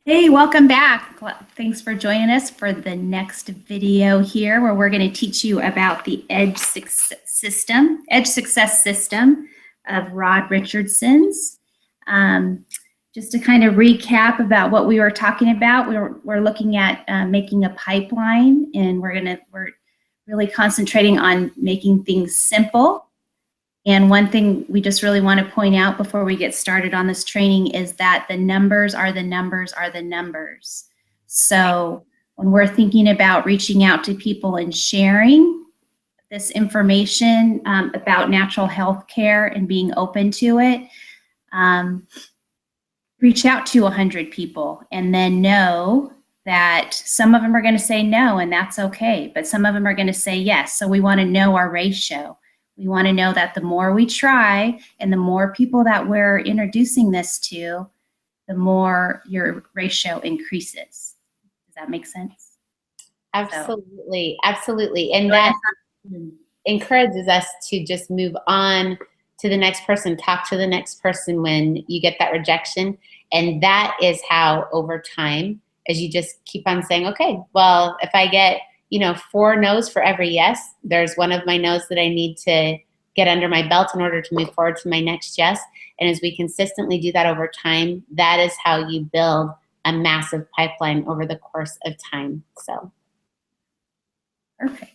Hey, welcome back. Thanks for joining us for the next video here where we're going to teach you about the Edge Success System of Rod Richardson's. Just to kind of recap about what we were talking about, we're looking at making a pipeline, and we're really concentrating on making things simple. And one thing we just really want to point out before we get started on this training is that the numbers are the numbers are the numbers. So when we're thinking about reaching out to people and sharing this information about natural health care and being open to it, reach out to 100 people and then know that some of them are going to say no, and that's okay, but some of them are going to say yes. So we want to know our ratio. We want to know that the more we try and the more people that we're introducing this to, the more your ratio increases. Does that make sense? Absolutely, absolutely. And that encourages us to just move on to the next person, talk to the next person when you get that rejection. And that is how over time, as you just keep on saying, okay, well, if I get 4 no's for every yes, there's one of my no's that I need to get under my belt in order to move forward to my next yes. And as we consistently do that over time, that is how you build a massive pipeline over the course of time. So perfect.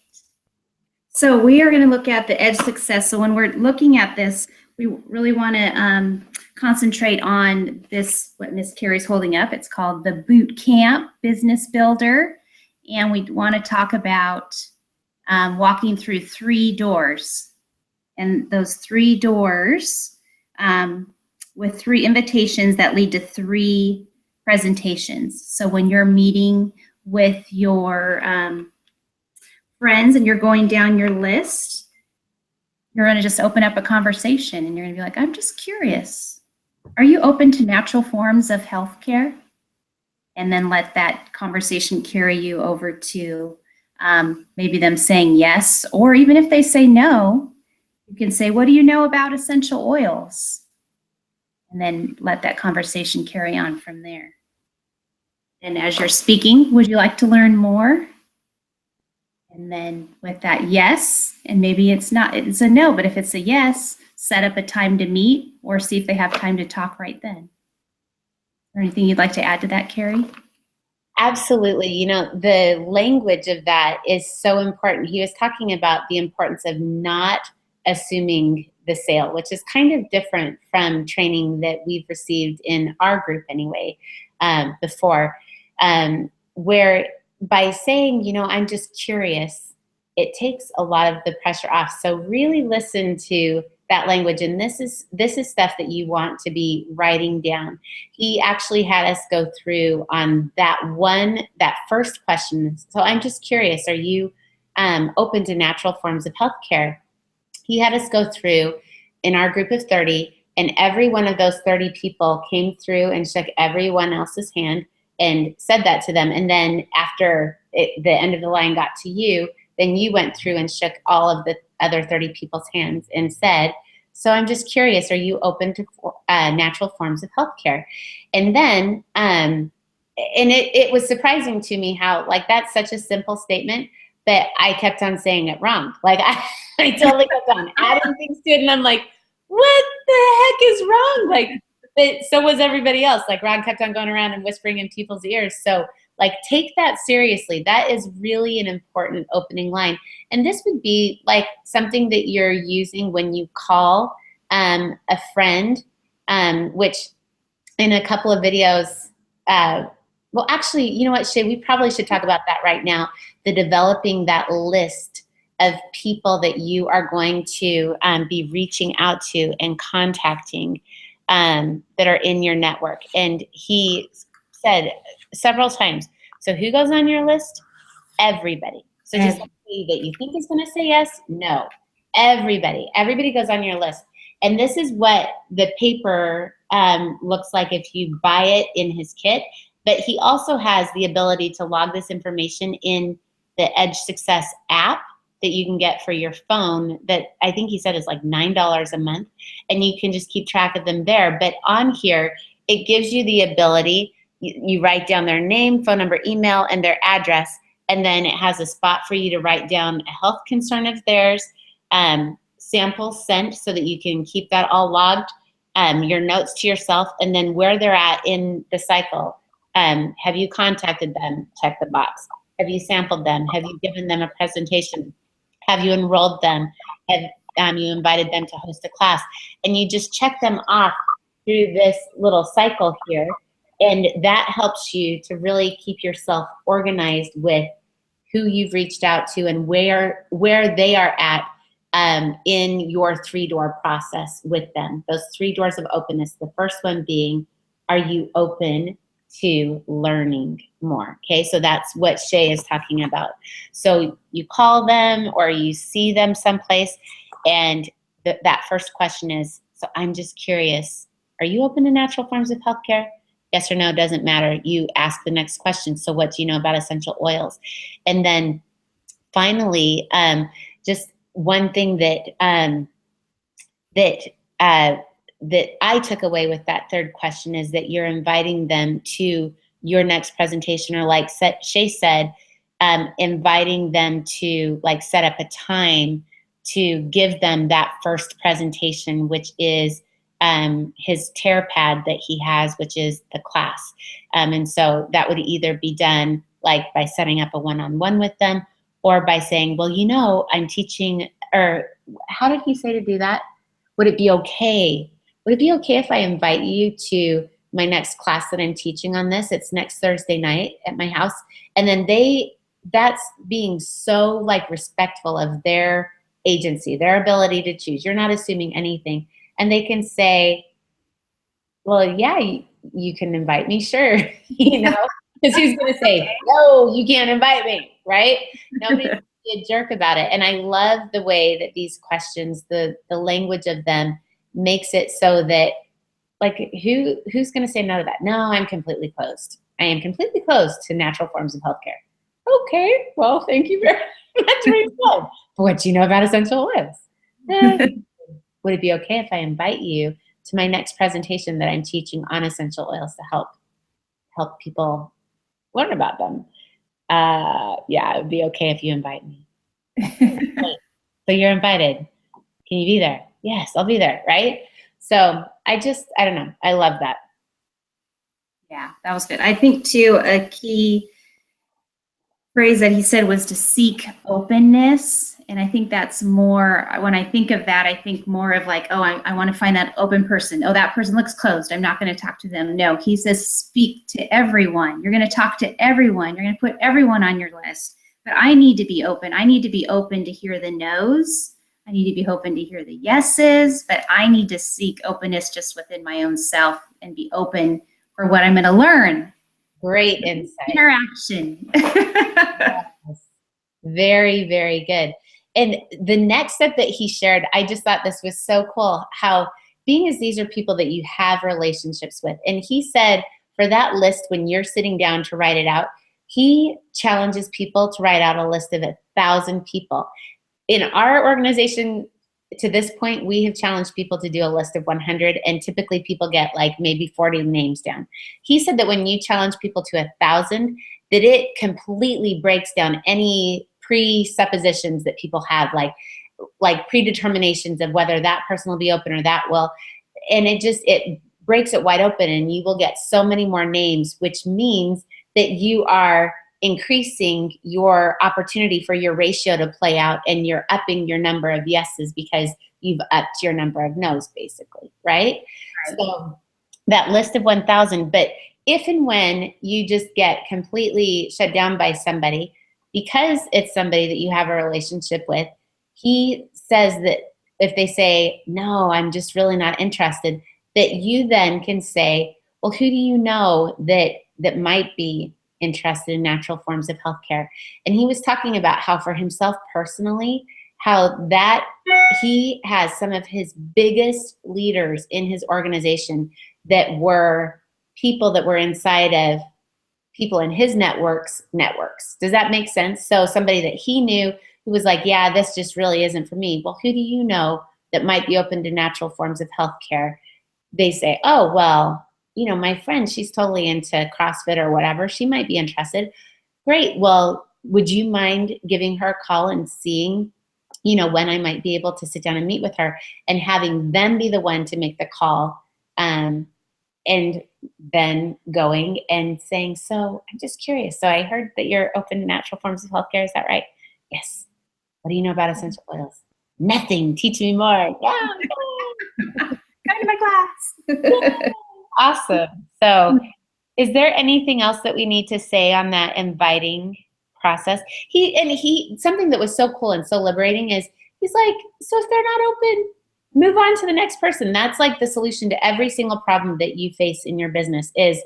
So we are going to look at the Edge Success. So when we're looking at this, we really want to concentrate on this, what Miss Carrie's holding up. It's called the Boot Camp Business Builder. And we want to talk about walking through 3 doors. And those 3 doors with 3 invitations that lead to 3 presentations. So when you're meeting with your friends and you're going down your list, you're going to just open up a conversation and you're going to be like, I'm just curious. Are you open to natural forms of healthcare? And then let that conversation carry you over to maybe them saying yes, or even if they say no, you can say, what do you know about essential oils? And then let that conversation carry on from there. And as you're speaking, would you like to learn more? And then with that yes, and maybe it's a no, but if it's a yes, set up a time to meet or see if they have time to talk right then. Or anything you'd like to add to that, Carrie? absolutely. The language of that is so important. He was talking about the importance of not assuming the sale, which is kind of different from training that we've received in our group anyway, before, where by saying, I'm just curious, it takes a lot of the pressure off. So really listen to that language. And this is stuff that you want to be writing down. He actually had us go through on that first question. So I'm just curious, are you open to natural forms of healthcare? He had us go through in our group of 30, and every one of those 30 people came through and shook everyone else's hand and said that to them. And then after the end of the line got to you, then you went through and shook all of the other 30 people's hands and said, so I'm just curious, are you open to natural forms of healthcare? And then, and it was surprising to me how, that's such a simple statement, but I kept on saying it wrong. I totally kept on adding things to it, and I'm like, what the heck is wrong? But so was everybody else. Ron kept on going around and whispering in people's ears. So take that seriously. That is really an important opening line. And this would be something that you're using when you call a friend, which in a couple of videos, well, actually, you know what, Shay, we probably should talk about that right now, the developing that list of people that you are going to be reaching out to and contacting that are in your network. And he said several times, so who goes on your list? Everybody. So just somebody that you think is going to say yes? No. Everybody goes on your list. And this is what the paper looks like if you buy it in his kit. But he also has the ability to log this information in the Edge Success app that you can get for your phone that I think he said is $9 a month. And you can just keep track of them there. But on here, it gives you the ability you write down their name, phone number, email, and their address. And then it has a spot for you to write down a health concern of theirs, samples sent so that you can keep that all logged, your notes to yourself, and then where they're at in the cycle. Have you contacted them? Check the box. Have you sampled them? Have you given them a presentation? Have you enrolled them? Have you invited them to host a class? And you just check them off through this little cycle here. And that helps you to really keep yourself organized with who you've reached out to and where they are at in your 3-door process with them. Those 3 doors of openness. The first one being, are you open to learning more? Okay, so that's what Shay is talking about. So you call them or you see them someplace, and that first question is, so I'm just curious, are you open to natural forms of healthcare? Yes or no, doesn't matter. You ask the next question. So what do you know about essential oils? And then finally, just one thing that that I took away with that third question is that you're inviting them to your next presentation, or like Shay said, inviting them to like set up a time to give them that first presentation, which is his tear pad that he has, which is the class. And so that would either be done like by setting up a one-on-one with them, or by saying, well, you know, I'm teaching, or how did he say to do that? Would it be okay? Would it be okay if I invite you to my next class that I'm teaching on this? It's next Thursday night at my house. And then that's being so like respectful of their agency, their ability to choose. You're not assuming anything. And they can say, well, yeah, you can invite me, sure. You know, because who's going to say, no, you can't invite me, right? Nobody's going to be a jerk about it. And I love the way that these questions, the language of them makes it so that, like, who's going to say no to that? No, I'm completely closed. I am completely closed to natural forms of healthcare. Okay, well, thank you very much. But what do you know about essential oils? Would it be okay if I invite you to my next presentation that I'm teaching on essential oils to help people learn about them? Yeah, it would be okay if you invite me. So you're invited. Can you be there? Yes, I'll be there, right? So I don't know. I love that. Yeah, that was good. I think too, a key phrase that he said was to seek openness. And I think that's more, when I think of that, I think more of like, oh, I want to find that open person. Oh, that person looks closed. I'm not going to talk to them. No, he says speak to everyone. You're going to talk to everyone. You're going to put everyone on your list. But I need to be open. I need to be open to hear the no's. I need to be open to hear the yeses. But I need to seek openness just within my own self and be open for what I'm going to learn. Great insight. Interaction. Yes. Very, very good. And the next step that he shared, I just thought this was so cool, how being as these are people that you have relationships with. And he said for that list, when you're sitting down to write it out, he challenges people to write out a list of 1,000 people. In our organization, to this point, we have challenged people to do a list of 100, and typically people get like maybe 40 names down. He said that when you challenge people to 1,000, that it completely breaks down any presuppositions that people have, like predeterminations of whether that person will be open or that will. And it breaks it wide open, and you will get so many more names, which means that you are increasing your opportunity for your ratio to play out, and you're upping your number of yeses because you've upped your number of no's, basically, right? So that list of 1,000, but if and when you just get completely shut down by somebody because it's somebody that you have a relationship with, he says that if they say, no, I'm just really not interested, that you then can say, well, who do you know that might be interested in natural forms of healthcare? And he was talking about how for himself personally, how that he has some of his biggest leaders in his organization that were people that were inside of people in his networks. Does that make sense? So somebody that he knew who was like, yeah, this just really isn't for me. Well, who do you know that might be open to natural forms of healthcare? They say, oh, well, my friend, she's totally into CrossFit or whatever. She might be interested. Great. Well, would you mind giving her a call and seeing, when I might be able to sit down and meet with her, and having them be the one to make the call, and then going and saying, so I'm just curious. So I heard that you're open to natural forms of healthcare. Is that right? Yes. What do you know about essential oils? Nothing. Teach me more. Yeah. Come to my class. Awesome. So is there anything else that we need to say on that inviting process? Something that was so cool and so liberating is he's like, so if they're not open, move on to the next person. That's like the solution to every single problem that you face in your business is,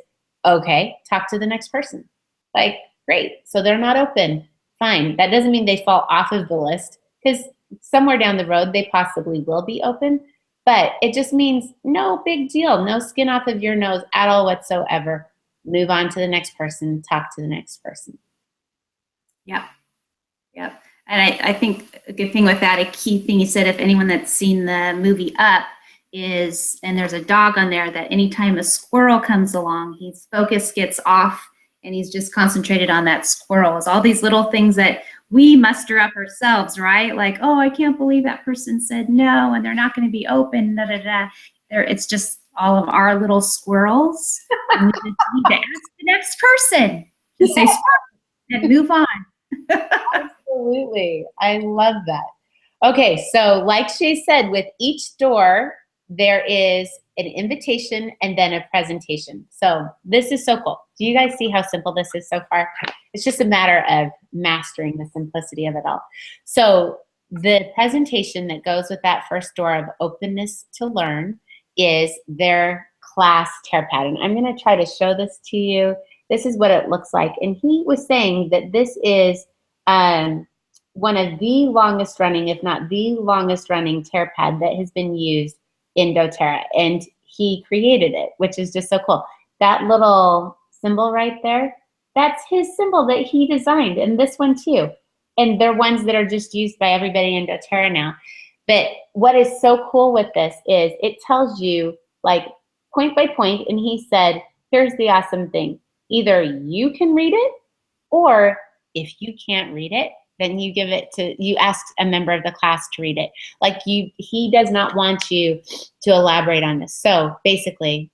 okay, talk to the next person. Like, great. So they're not open. Fine. That doesn't mean they fall off of the list, because somewhere down the road, they possibly will be open. But it just means no big deal, no skin off of your nose at all whatsoever. Move on to the next person, talk to the next person. Yep. Yep. And I think a good thing with that, a key thing you said, if anyone that's seen the movie Up is, and there's a dog on there, that anytime a squirrel comes along, his focus gets off and he's just concentrated on that squirrel. It's all these little things that we muster up ourselves, right? Like, oh, I can't believe that person said no and they're not going to be open, da, da, da. It's just all of our little squirrels. And we just need to ask the next person to say squirrel and move on. Absolutely. I love that. Okay, so like Shay said, with each door, there is an invitation and then a presentation. So this is so cool. Do you guys see how simple this is so far? It's just a matter of mastering the simplicity of it all. So the presentation that goes with that first door of openness to learn is their class tear pattern. I'm going to try to show this to you. This is what it looks like. And he was saying that this is one of the longest running, if not the longest running tear pad that has been used in doTERRA. And he created it, which is just so cool. That little symbol right there, that's his symbol that he designed, and this one too. And they're ones that are just used by everybody in doTERRA now. But what is so cool with this is it tells you like point by point, and he said, here's the awesome thing. Either you can read it, or if you can't read it, then you ask a member of the class to read it. Like he does not want you to elaborate on this. So basically,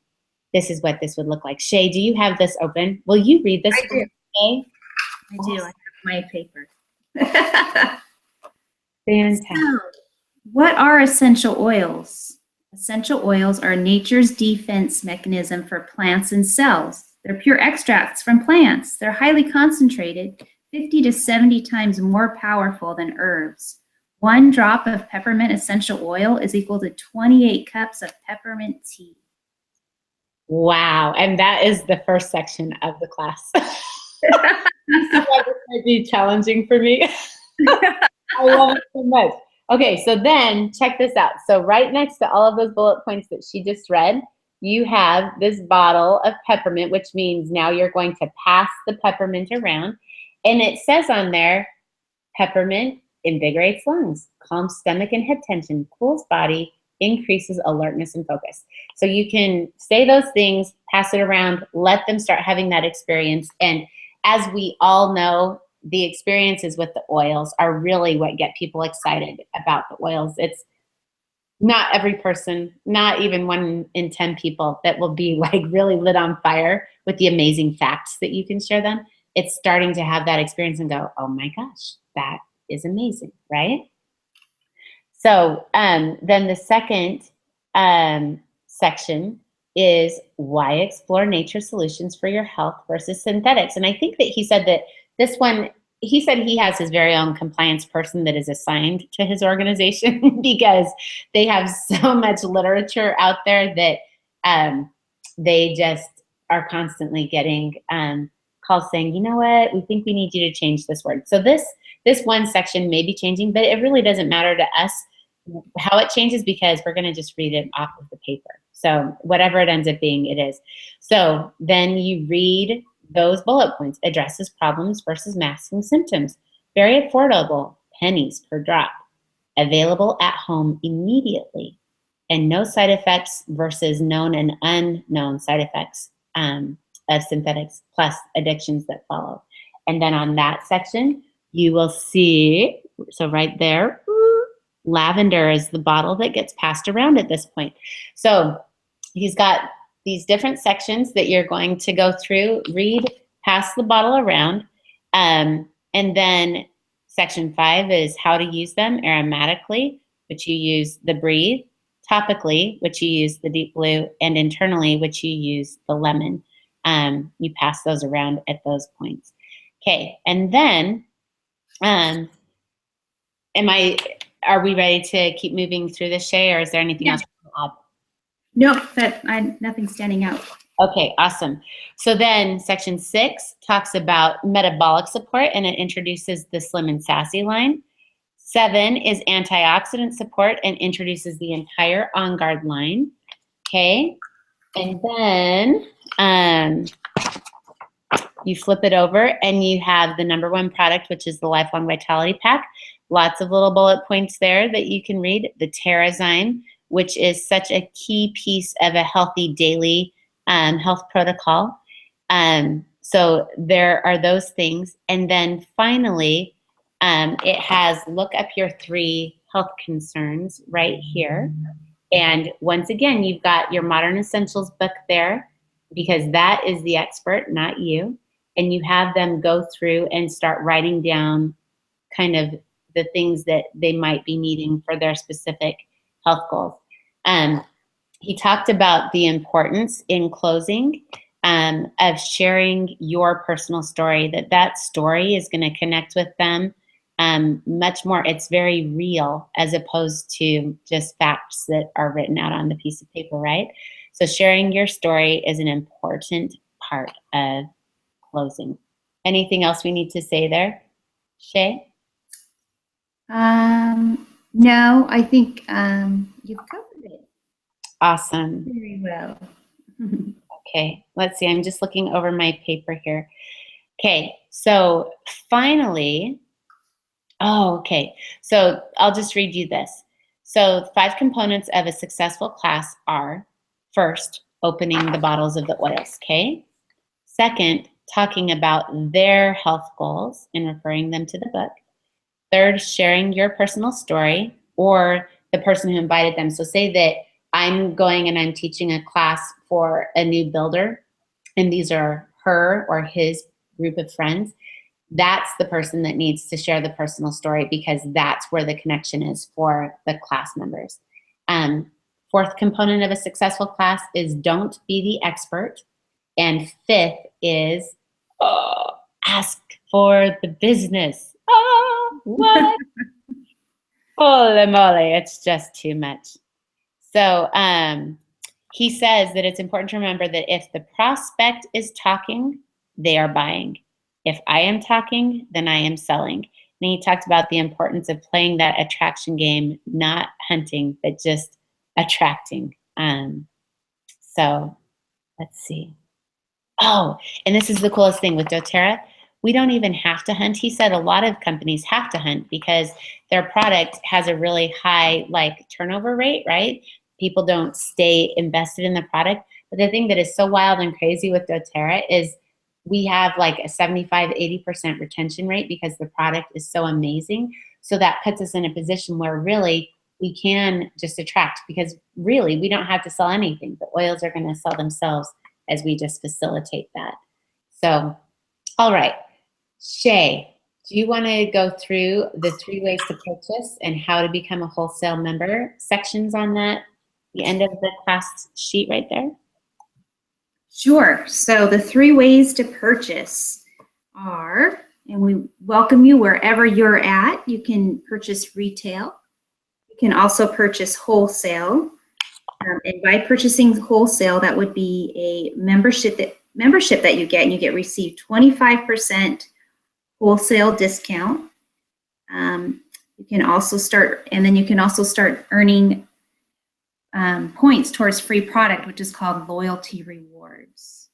this is what this would look like. Shay, do you have this open? Will you read this? I do. Shay? I do. I have my paper. Fantastic. So, what are essential oils? Essential oils are nature's defense mechanism for plants and cells. They're pure extracts from plants. They're highly concentrated, 50 to 70 times more powerful than herbs. 1 drop of peppermint essential oil is equal to 28 cups of peppermint tea. Wow. And that is the first section of the class. This might be challenging for me. I love it so much. Okay, so then check this out. So right next to all of those bullet points that she just read, you have this bottle of peppermint, which means now you're going to pass the peppermint around. And it says on there, peppermint invigorates lungs, calms stomach and head tension, cools body, increases alertness and focus. So you can say those things, pass it around, let them start having that experience. And as we all know, the experiences with the oils are really what get people excited about the oils. It's not every person, not even 1 in 10 people that will be like really lit on fire with the amazing facts that you can share them. It's starting to have that experience and go, oh my gosh, that is amazing, right? So then the second section is why explore nature solutions for your health versus synthetics. And I think that he said that this one, he said he has his very own compliance person that is assigned to his organization because they have so much literature out there that they just are constantly getting calls saying, you know what, we think we need you to change this word. So this one section may be changing, but it really doesn't matter to us how it changes because we're going to just read it off of the paper. So whatever it ends up being, it is. So then you read those bullet points, addresses problems versus masking symptoms. Very affordable, pennies per drop. Available at home immediately. and no side effects versus known and unknown side effects of synthetics plus addictions that follow. And then on that section, you will see, so right there, lavender is the bottle that gets passed around at this point. So he's got these different sections that you're going to go through, read, pass the bottle around. And then section 5 is how to use them aromatically, which you use the breathe, topically, which you use the deep blue, and internally, which you use the lemon. You pass those around at those points. Okay, and then are we ready to keep moving through this, Shay, or is there anything else you want to add? No, nothing's standing out. Okay, awesome. So then section 6 talks about metabolic support, and it introduces the Slim and Sassy line. 7 is antioxidant support and introduces the entire On Guard line. Okay, and then you flip it over and you have the number 1 product, which is the Lifelong Vitality Pack. Lots of little bullet points there that you can read. The Terrazyme, which is such a key piece of a healthy daily health protocol. So there are those things. And then finally, it has look up your 3 health concerns right here. And once again, you've got your Modern Essentials book there because that is the expert, not you. And you have them go through and start writing down kind of the things that they might be needing for their specific health goals. He talked about the importance in closing of sharing your personal story, that story is going to connect with them much more. It's very real as opposed to just facts that are written out on the piece of paper, right? So sharing your story is an important part of closing. Anything else we need to say there, Shay? No, I think you've covered it. Awesome. Very well. Okay, let's see. I'm just looking over my paper here. Okay, so finally, okay. So I'll just read you this. So 5 components of a successful class are, first, opening the bottles of the oils, okay? Second, talking about their health goals and referring them to the book. Third, sharing your personal story or the person who invited them. So say that I'm going and I'm teaching a class for a new builder, and these are her or his group of friends. That's the person that needs to share the personal story because that's where the connection is for the class members. 4th component of a successful class is don't be the expert. And 5th is ask for the business. What? Holy moly, it's just too much. So he says that it's important to remember that if the prospect is talking, they are buying. If I am talking, then I am selling. And he talked about the importance of playing that attraction game, not hunting, but just attracting. So let's see. Oh, and this is the coolest thing with doTERRA. We don't even have to hunt. He said a lot of companies have to hunt because their product has a really high turnover rate, right? People don't stay invested in the product. But the thing that is so wild and crazy with doTERRA is we have a 75, 80% retention rate because the product is so amazing. So that puts us in a position where really we can just attract because really we don't have to sell anything. The oils are going to sell themselves as we just facilitate that. So, all right. Shay, do you want to go through the 3 ways to purchase and how to become a wholesale member sections on that, the end of the class sheet right there? Sure. So the 3 ways to purchase are, and we welcome you wherever you're at. You can purchase retail. You can also purchase wholesale. And by purchasing wholesale, that would be a membership that you get, and you receive 25% wholesale discount. You can also start earning points towards free product, which is called loyalty rewards.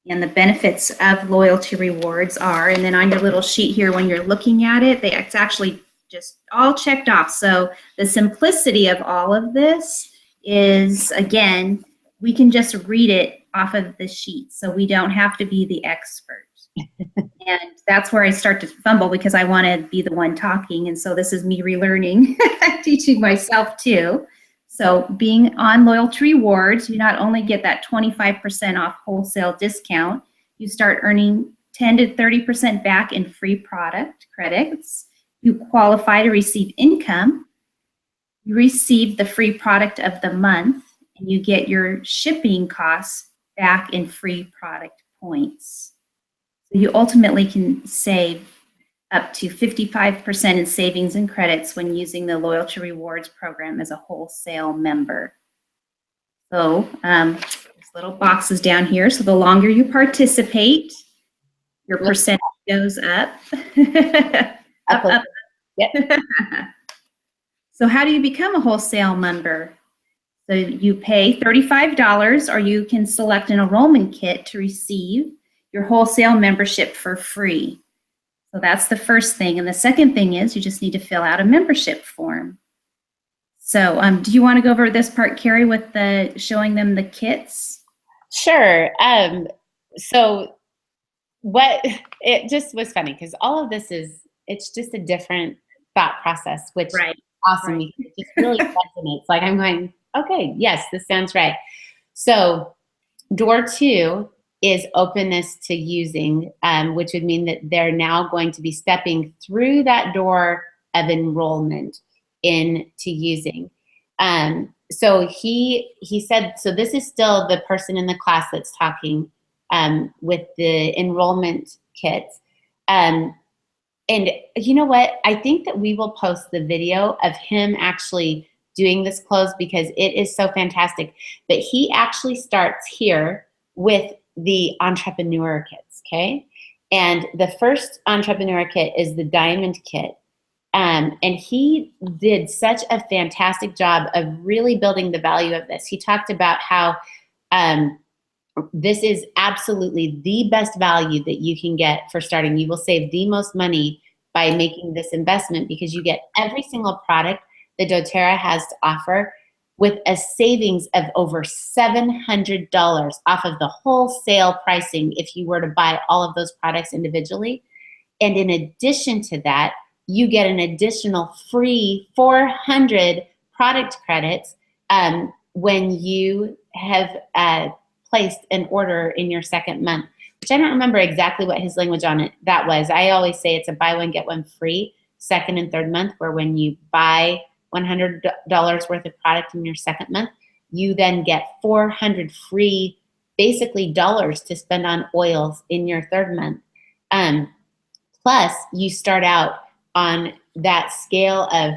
And the benefits of loyalty rewards are, and then on your little sheet here, when you're looking at it, it's actually just all checked off. So the simplicity of all of this is, again, we can just read it off of the sheet, so we don't have to be the expert. And that's where I start to fumble because I want to be the one talking. And so this is me relearning, teaching myself too. So being on loyalty rewards, you not only get that 25% off wholesale discount, you start earning 10 to 30% back in free product credits. You qualify to receive income. You receive the free product of the month, and you get your shipping costs back in free product points. So you ultimately can save up to 55% in savings and credits when using the Loyalty Rewards program as a wholesale member. So there's little boxes down here. So the longer you participate, your percentage goes up. up. Yep. So how do you become a wholesale member? So you pay $35, or you can select an enrollment kit to receive your wholesale membership for free. So that's the first thing. And the second thing is you just need to fill out a membership form. So do you want to go over this part, Carrie, with the showing them the kits? Sure. So what, it just was funny because all of this it's just a different thought process, which Right. is awesome. Right. Because it just really resonates. Like I'm going, okay, yes, this sounds right. So door 2 is openness to using, which would mean that they're now going to be stepping through that door of enrollment into using. So he said, so this is still the person in the class that's talking with the enrollment kits. And you know what? I think that we will post the video of him actually doing this close because it is so fantastic. But he actually starts here with the entrepreneur kits, okay? And the first entrepreneur kit is the diamond kit. And he did such a fantastic job of really building the value of this. He talked about how this is absolutely the best value that you can get for starting. You will save the most money by making this investment because you get every single product that doTERRA has to offer with a savings of over $700 off of the wholesale pricing if you were to buy all of those products individually. And in addition to that, you get an additional free 400 product credits when you have placed an order in your second month, which I don't remember exactly what his language on it that was. I always say it's a buy one, get one free second and third month, where when you buy $100 worth of product in your second month, you then get 400 free, basically dollars to spend on oils in your third month. Plus, you start out on that scale of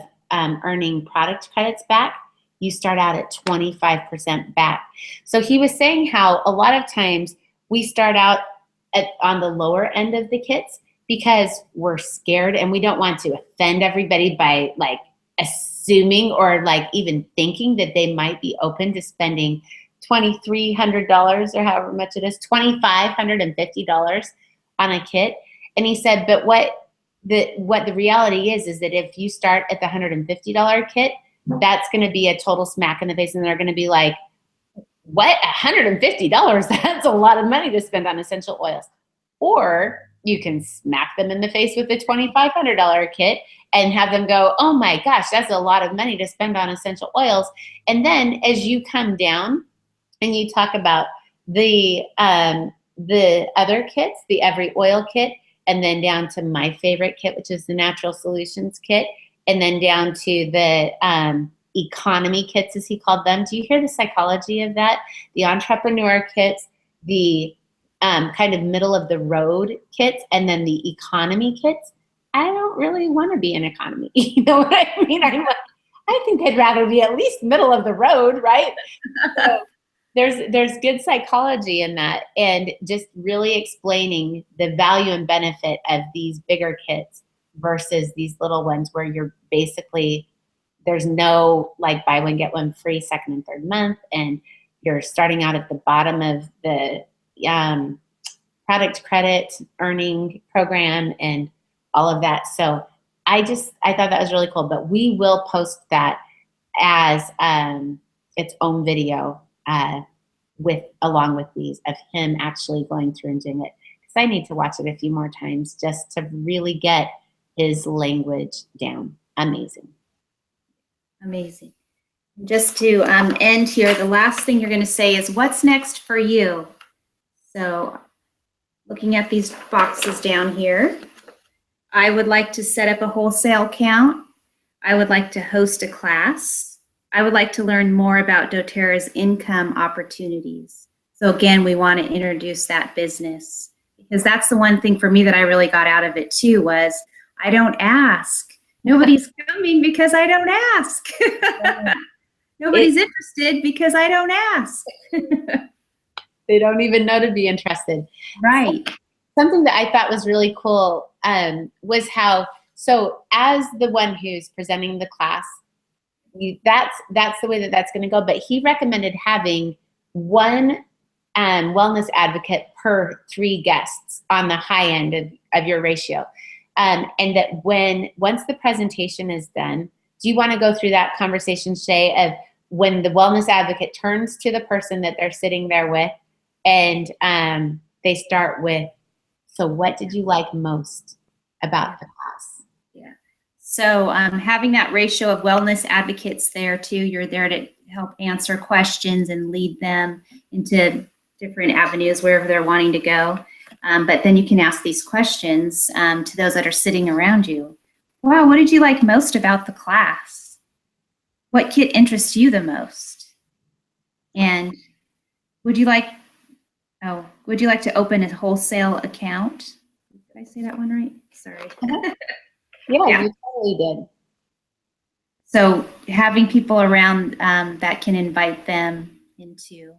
earning product credits back. You start out at 25% back. So he was saying how a lot of times we start out on the lower end of the kits because we're scared and we don't want to offend everybody by like assuming or like even thinking that they might be open to spending $2,300 or however much it is, $2,550 on a kit. And he said, but what the reality is that if you start at the $150 kit, that's going to be a total smack in the face, and they're going to be like, what, $150? That's a lot of money to spend on essential oils. Or you can smack them in the face with the $2,500 kit and have them go, oh my gosh, that's a lot of money to spend on essential oils. And then as you come down and you talk about the other kits, the Every Oil kit, and then down to my favorite kit, which is the Natural Solutions kit, and then down to the economy kits, as he called them. Do you hear the psychology of that? The entrepreneur kits, the kind of middle of the road kits, and then the economy kits. I don't really want to be in economy. You know what I mean? I think I'd rather be at least middle of the road, right? So there's good psychology in that, and just really explaining the value and benefit of these bigger kits versus these little ones where you're basically, there's no like buy one, get one free second and third month, and you're starting out at the bottom of the product credit earning program and all of that. So I thought that was really cool, but we will post that as its own video along with these of him actually going through and doing it. Because I need to watch it a few more times just to really get his language down. Amazing. Amazing. Just to end here, the last thing you're going to say is, what's next for you? So looking at these boxes down here, I would like to set up a wholesale account. I would like to host a class. I would like to learn more about doTERRA's income opportunities. So again, we want to introduce that business, because that's the one thing for me that I really got out of it too, was I don't ask. Nobody's coming because I don't ask. Nobody's interested because I don't ask. They don't even know to be interested. Right. Something that I thought was really cool was how, so as the one who's presenting the class, that's the way that that's going to go. But he recommended having one wellness advocate per 3 guests on the high end of your ratio. And that once the presentation is done, do you want to go through that conversation, Shay, of when the wellness advocate turns to the person that they're sitting there with, and they start with, so what did you like most about the class? Yeah. So having that ratio of wellness advocates there too, you're there to help answer questions and lead them into different avenues wherever they're wanting to go. But then you can ask these questions to those that are sitting around you. Wow, what did you like most about the class? What kit interests you the most? And would you like to open a wholesale account? Did I say that one right? Sorry. Yeah, you totally did. So having people around that can invite them into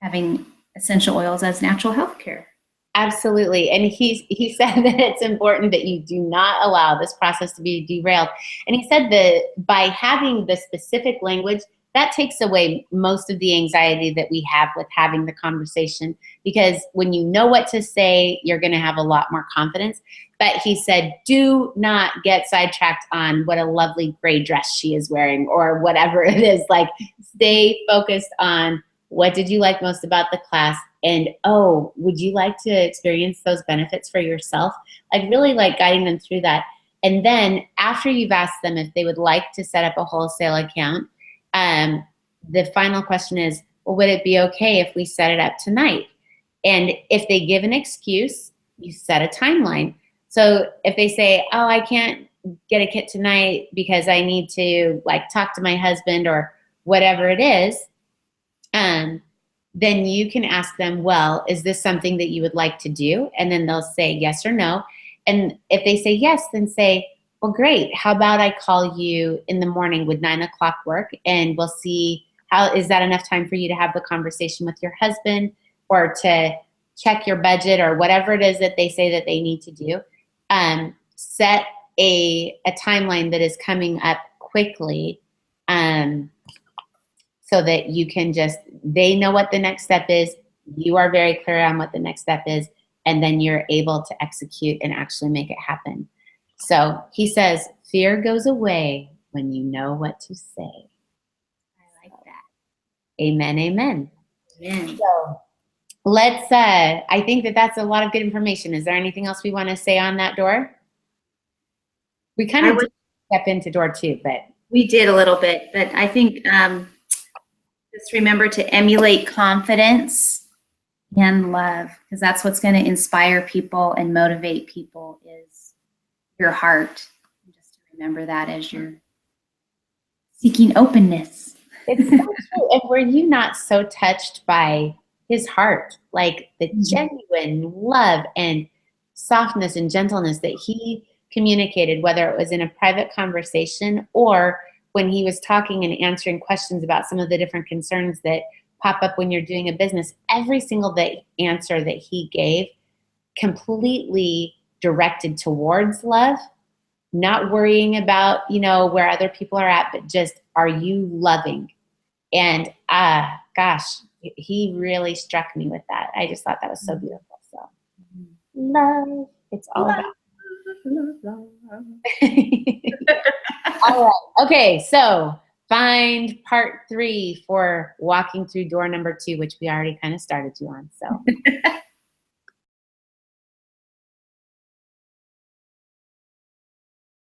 having essential oils as natural health care. Absolutely. And he said that it's important that you do not allow this process to be derailed. And he said that by having the specific language, that takes away most of the anxiety that we have with having the conversation, because when you know what to say, you're going to have a lot more confidence. But he said, do not get sidetracked on what a lovely gray dress she is wearing or whatever it is. Like, stay focused on what did you like most about the class? And, oh, would you like to experience those benefits for yourself? Like, really like guiding them through that. And then after you've asked them if they would like to set up a wholesale account, the final question is, well, would it be okay if we set it up tonight? And if they give an excuse, you set a timeline. So if they say, oh, I can't get a kit tonight because I need to like talk to my husband or whatever it is, then you can ask them, well, is this something that you would like to do? And then they'll say yes or no. And if they say yes, then say, well, great. How about I call you in the morning? Would 9 o'clock work? And we'll see, is that enough time for you to have the conversation with your husband or to check your budget or whatever it is that they say that they need to do. Set a timeline that is coming up quickly, so that you can they know what the next step is. You are very clear on what the next step is, and then you're able to execute and actually make it happen. So he says, fear goes away when you know what to say. I like that. Amen, amen. Amen. So let's, I think that that's a lot of good information. Is there anything else we want to say on that, Dor? We kind of step into Dor 2, but. We did a little bit, but I think just remember to emulate confidence and love, because that's what's going to inspire people and motivate people is your heart. And just to remember that as you're seeking openness. It's so true. And were you not so touched by his heart, like the genuine love and softness and gentleness that he communicated, whether it was in a private conversation or when he was talking and answering questions about some of the different concerns that pop up when you're doing a business? Every single answer that he gave completely directed towards love, not worrying about, where other people are at, but just, are you loving? And gosh, he really struck me with that. I just thought that was so beautiful. So love, it's all about love. All right. Okay. So find part 3 for walking through door number 2, which we already kind of started you on. So